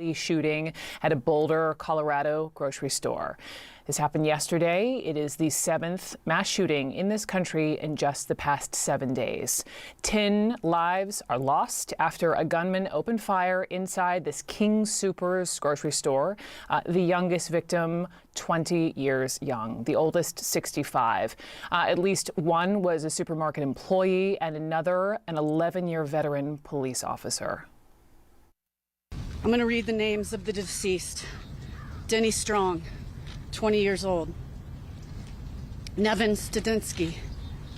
Shooting at a Boulder, Colorado grocery store. This happened yesterday. It is the 7th mass shooting in this country in just the past 7 days. 10 lives are lost after a gunman opened fire inside this King Soopers grocery store. The youngest victim, 20 years young, the oldest 65. At least one was a supermarket employee and another an 11-year veteran police officer. I'm going to read the names of the deceased. Denny Strong, 20 years old. Nevin Studinsky,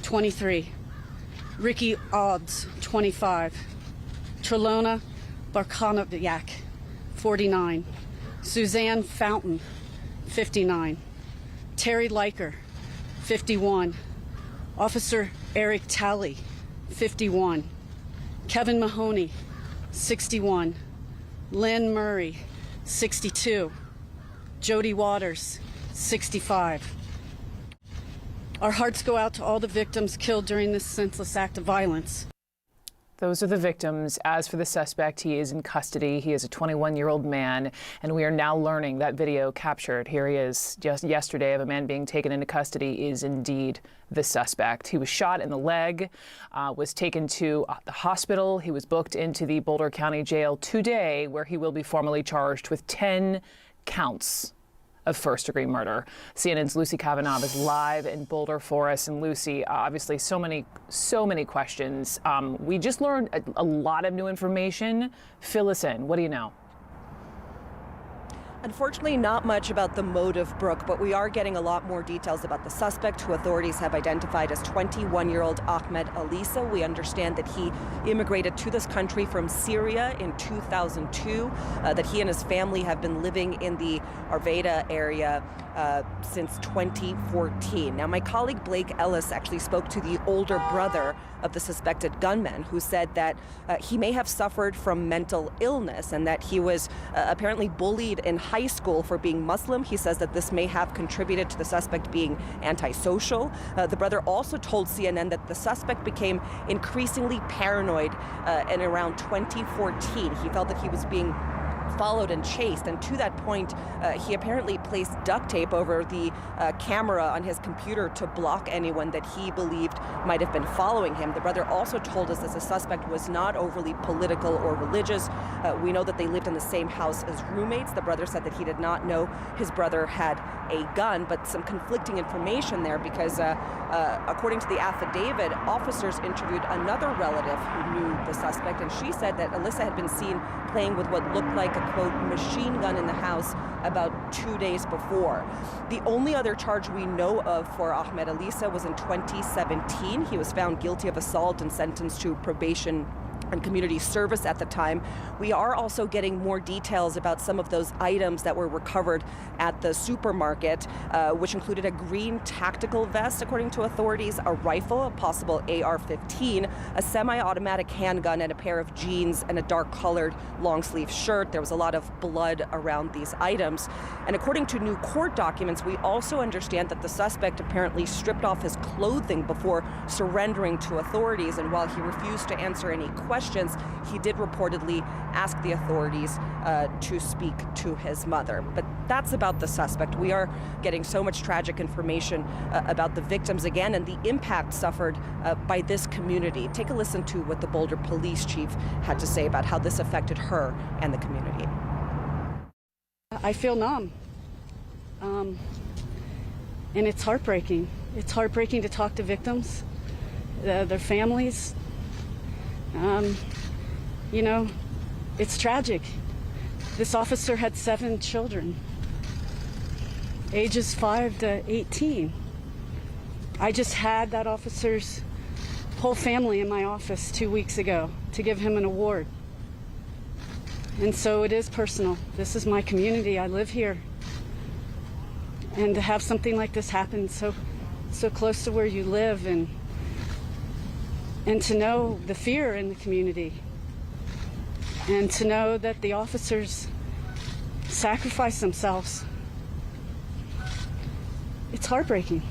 23. Ricky Odds, 25. Trelona Barkanoviak, 49. Suzanne Fountain, 59. Terry Leiker, 51. Officer Eric Talley, 51. Kevin Mahoney, 61. Lynn Murray, 62. Jody Waters, 65. Our hearts go out to all the victims killed during this senseless act of violence. Those are the victims. As for the suspect, he is in custody. He is a 21-year-old man, and we are now learning that video captured. Here he is just yesterday of a man being taken into custody is indeed the suspect. He was shot in the leg, was taken to the hospital. He was booked into the Boulder County Jail today, where he will be formally charged with 10 counts of first-degree murder. CNN's Lucy Kavanaugh is live in Boulder for us. And Lucy, obviously so many questions. We just learned a lot of new information. Fill us in. What do you know? Unfortunately, not much about the motive, Brooke, but we are getting a lot more details about the suspect, who authorities have identified as 21-year-old Ahmed Alissa. We understand that he immigrated to this country from Syria in 2002, that he and his family have been living in the Arvada area since 2014. Now, my colleague Blake Ellis actually spoke to the older brother of the suspected gunman, who said that he may have suffered from mental illness and that he was apparently bullied in high school for being Muslim. He says that this may have contributed to the suspect being antisocial. The brother also told CNN that the suspect became increasingly paranoid in around 2014. He felt that he was being followed and chased, and to that point he apparently placed duct tape over the camera on his computer to block anyone that he believed might have been following him. The brother also told us that the suspect was not overly political or religious. We know that they lived in the same house as roommates. The brother said that he did not know his brother had a gun, but some conflicting information there, because according to the affidavit, officers interviewed another relative who knew the suspect, and she said that Alissa had been seen playing with what looked like a, quote, machine gun in the house about 2 days before. The only other charge we know of for Ahmed Alissa was in 2017. He was found guilty of assault and sentenced to probation and community service at the time. We are also getting more details about some of those items that were recovered at the supermarket, which included a green tactical vest, according to authorities, a rifle, a possible AR-15, a semi-automatic handgun, and a pair of jeans and a dark-colored long-sleeve shirt. There was a lot of blood around these items. And according to new court documents, we also understand that the suspect apparently stripped off his clothing before surrendering to authorities. And while he refused to answer any questions, he did reportedly ask the authorities to speak to his mother. But that's about the suspect. We are getting so much tragic information about the victims again and the impact suffered by this community. Take a listen to what the Boulder police chief had to say about how this affected her and the community. I feel numb. And it's heartbreaking. It's heartbreaking to talk to victims, their families. You know, it's tragic. This officer had 7 children, ages 5 to 18. I just had that officer's whole family in my office 2 weeks ago to give him an award. And so it is personal. This is my community. I live here. And to have something like this happen so close to where you live, and to know the fear in the community, and to know that the officers sacrifice themselves. It's heartbreaking.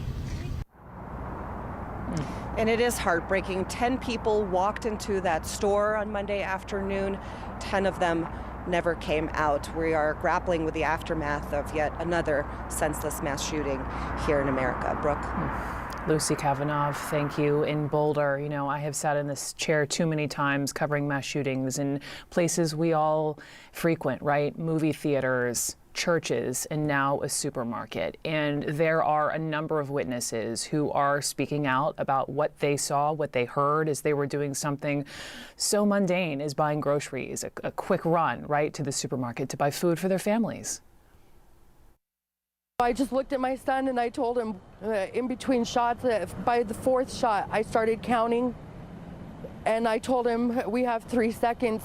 And it is heartbreaking. 10 people walked into that store on Monday afternoon. 10 of them never came out. We are grappling with the aftermath of yet another senseless mass shooting here in America. Brooke. Lucy Kavanagh, thank you. In Boulder, you know, I have sat in this chair too many times covering mass shootings in places we all frequent, right? Movie theaters, churches, and now a supermarket. And there are a number of witnesses who are speaking out about what they saw, what they heard as they were doing something so mundane as buying groceries, a quick run, right, to the supermarket to buy food for their families. I just looked at my son and I told him in between shots, by the fourth shot, I started counting. And I told him, we have 3 seconds,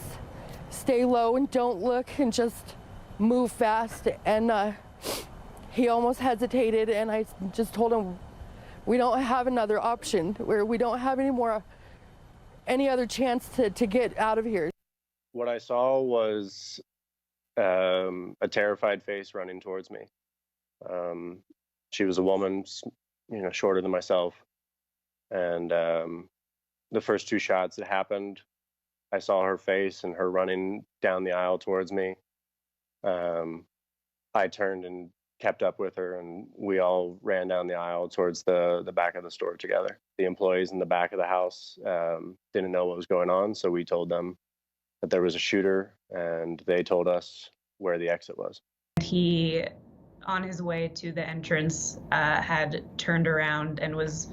stay low and don't look and just move fast. And he almost hesitated and I just told him, we don't have another option, where we don't have any other chance to get out of here. What I saw was a terrified face running towards me. She was a woman, you know, shorter than myself. And the first 2 shots that happened, I saw her face and her running down the aisle towards me. I turned and kept up with her, and we all ran down the aisle towards the back of the store together. The employees in the back of the house didn't know what was going on, so we told them that there was a shooter, and they told us where the exit was. He, on his way to the entrance, had turned around and was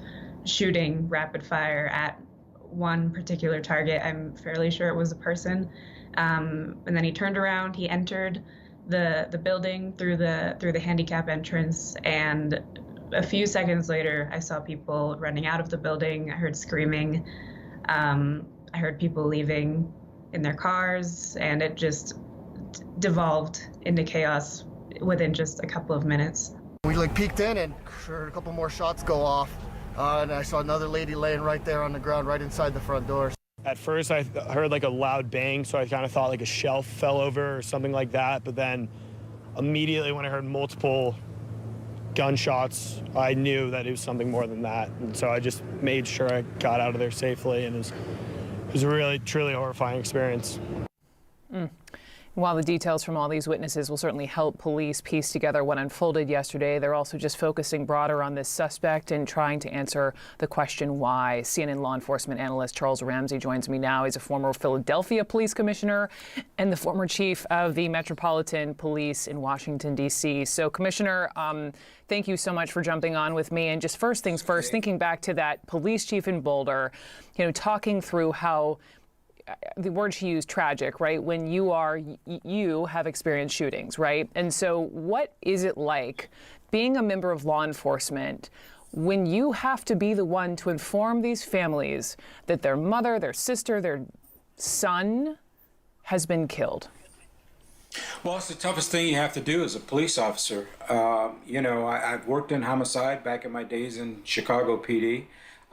shooting rapid fire at one particular target. I'm fairly sure it was a person. And then he turned around, he entered the building through the handicap entrance, and a few seconds later, I saw people running out of the building. I heard screaming. I heard people leaving in their cars, and it just devolved into chaos within just a couple of minutes. We peeked in and heard a couple more shots go off, and I saw another lady laying right there on the ground right inside the front door. At first I heard a loud bang, so I kind of thought a shelf fell over or something like that, but then immediately when I heard multiple gunshots, I knew that it was something more than that, and so I just made sure I got out of there safely, and it was a really, truly horrifying experience. While the details from all these witnesses will certainly help police piece together what unfolded yesterday, they're also just focusing broader on this suspect and trying to answer the question why. CNN law enforcement analyst Charles Ramsey joins me now. He's a former Philadelphia police commissioner and the former chief of the Metropolitan Police in Washington, D.C. So, Commissioner, thank you so much for jumping on with me. And just first things first, thinking back to that police chief in Boulder, talking through how the word she used, tragic, right? When you have experienced shootings, right? And so what is it like being a member of law enforcement when you have to be the one to inform these families that their mother, their sister, their son has been killed? Well, it's the toughest thing you have to do as a police officer. I've worked in homicide back in my days in Chicago PD.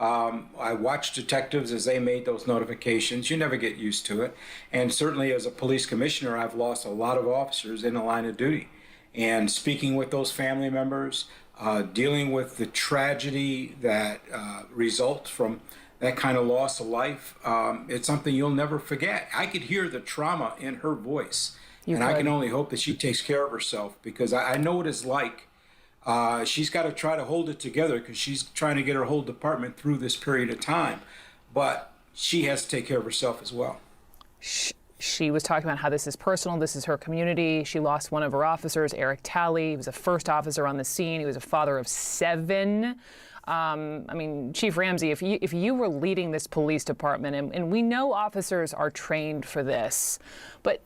I watched detectives as they made those notifications. You never get used to it. And certainly as a police commissioner, I've lost a lot of officers in the line of duty. And speaking with those family members, dealing with the tragedy that results from that kind of loss of life, it's something you'll never forget. I could hear the trauma in her voice. I can only hope that she takes care of herself, because I know what it's like. She's got to try to hold it together because she's trying to get her whole department through this period of time. But she has to take care of herself as well. She was talking about how this is personal. This is her community. She lost one of her officers, Eric Talley. He was the first officer on the scene. He was a father of 7. Chief Ramsey, if you were leading this police department, and we know officers are trained for this, but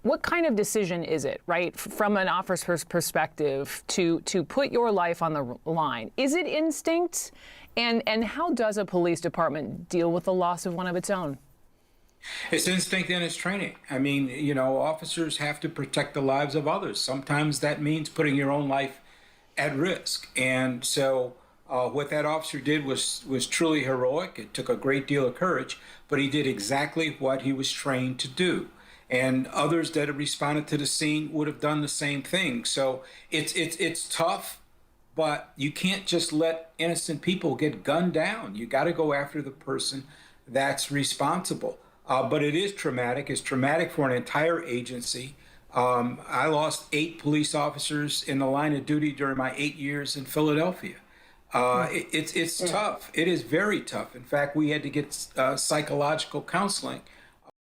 what kind of decision is it, right, from an officer's perspective to put your life on the line? Is it instinct? And how does a police department deal with the loss of one of its own? It's instinct and it's training. Officers have to protect the lives of others. Sometimes that means putting your own life at risk. And so what that officer did was truly heroic. It took a great deal of courage, but he did exactly what he was trained to do. And others that have responded to the scene would have done the same thing. So it's tough, but you can't just let innocent people get gunned down. You got to go after the person that's responsible. but it is traumatic. It's traumatic for an entire agency. I lost 8 police officers in the line of duty during my 8 years in Philadelphia. It's tough. It is very tough. In fact, we had to get psychological counseling